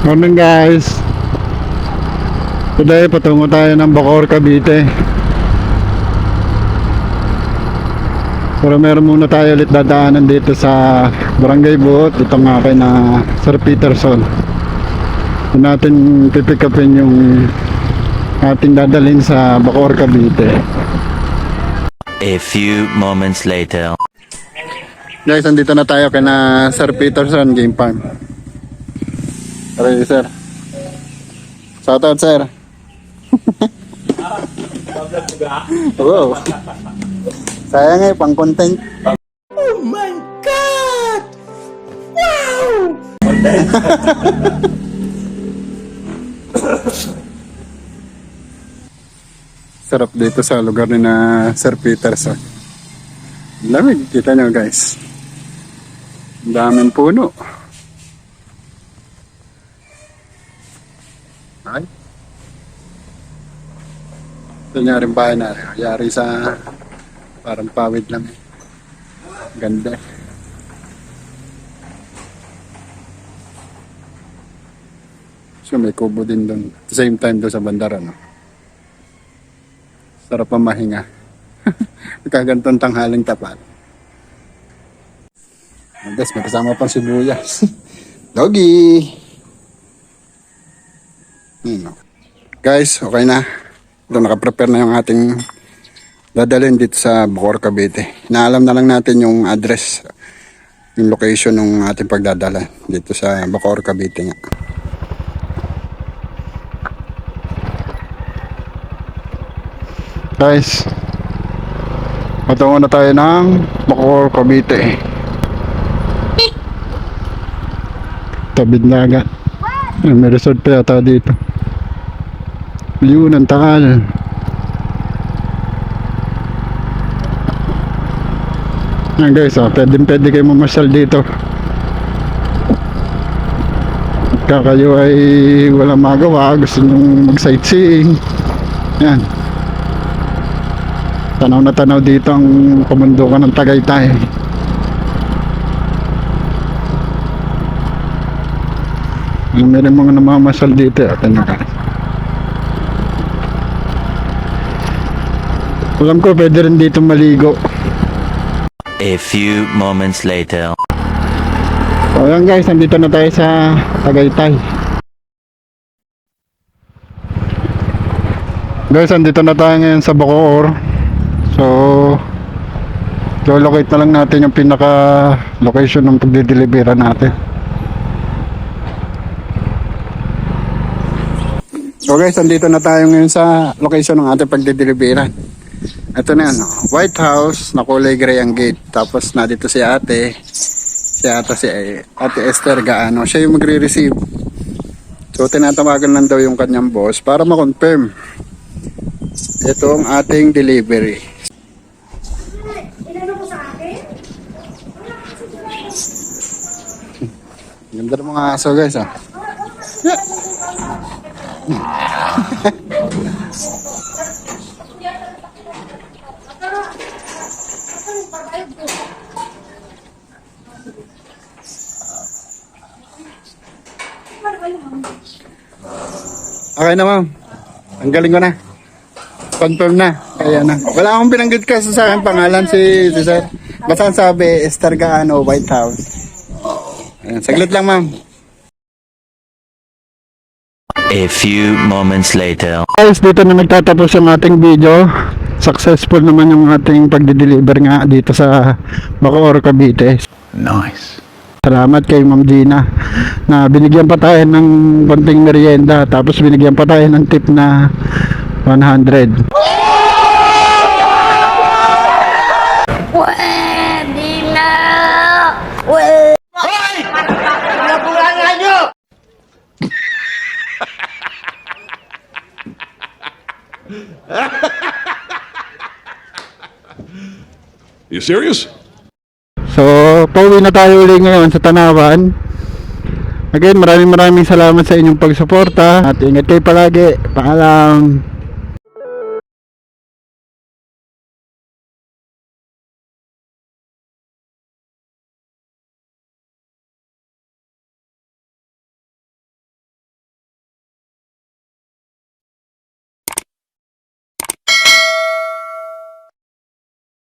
Morning guys. Today patungo tayo ng Bacoor, Cavite. Pero meron muna tayo ulit dadaanan dito sa Barangay Buot. Dito nga kay na Sir Peterson. Doon natin pipick upin yung ating dadalhin sa Bacoor, Cavite. A few moments later. Guys, andito na tayo kay na Sir Peterson Game Farm. Ready, sir? Shout out, sir. Wow. Sayang pang content. Oh my God! Wow! Sarap dito sa lugar ni na Sir Peterson. Lamig, kita nyo guys. Ang daming puno. Ay. Ito niya rin bahay na. Yari sa parang pawid lang. Ganda. So may kubo din doon. At the same time doon sa bandara, no? Sarap ang mahinga. Kagantong tanghaling tapat. Guys, may kasama pang sibuyas. Doggy! Guys, okay na. Ito, nakaprepare na yung ating dadalhin dito sa Bacoor, Cavite. Inaalam na lang natin yung address, yung location ng ating pagdadala dito sa Bacoor, Cavite nga. Guys, patungo na tayo ng Bacoor, Cavite. Tabid na agad. May resort pa yata dito. Yun ang Taal. Yan guys, pwede kayo mamasyal dito. Kaya kayo ay walang magawa, gusto nyo mag sightseeing. Yan. Tanaw na tanaw dito ang kamundukan ng Tagaytay. Meron mga namamasyal dito. Ano ka? Alam ko pwede rin dito maligo. A few moments later. So ayan guys, nandito na tayo sa Tagaytay. Guys, nandito na tayo ngayon sa Bacoor. So locate na lang natin yung pinaka location ng pagdideliveran natin. So guys, nandito na tayo ngayon sa location ng ating pagdideliveran. Ito na yan, White House na kulay gray ang gate. Tapos na dito si ate Esther Gaano. Siya yung magre-receive. So tinatawagan lang daw yung kanyang boss para ma-confirm ito ang ating delivery. Ganda ng mga aso guys ah. Okay na ma'am. Ang galing ko na. Confirm na. Kaya na. Wala akong binanggit kasi sa akin pangalan si Sir. Basta sabi Esther Gaano, White House. Ayan, saglit lang ma'am. A few moments later. Guys, dito na nagtatapos yung ating video. Successful naman yung ating pagdi-deliver nga dito sa Bacoor, Cavite. Nice. Salamat kay Ma'am Gina na binigyan pa tayo ng konting merienda, tapos binigyan pa tayo ng tip na 100. Pwede na! You serious? So, pauwi na tayo ulit ngayon sa Tanawan. Again, maraming salamat sa inyong pagsuporta at ingat kayo palagi. Paalam.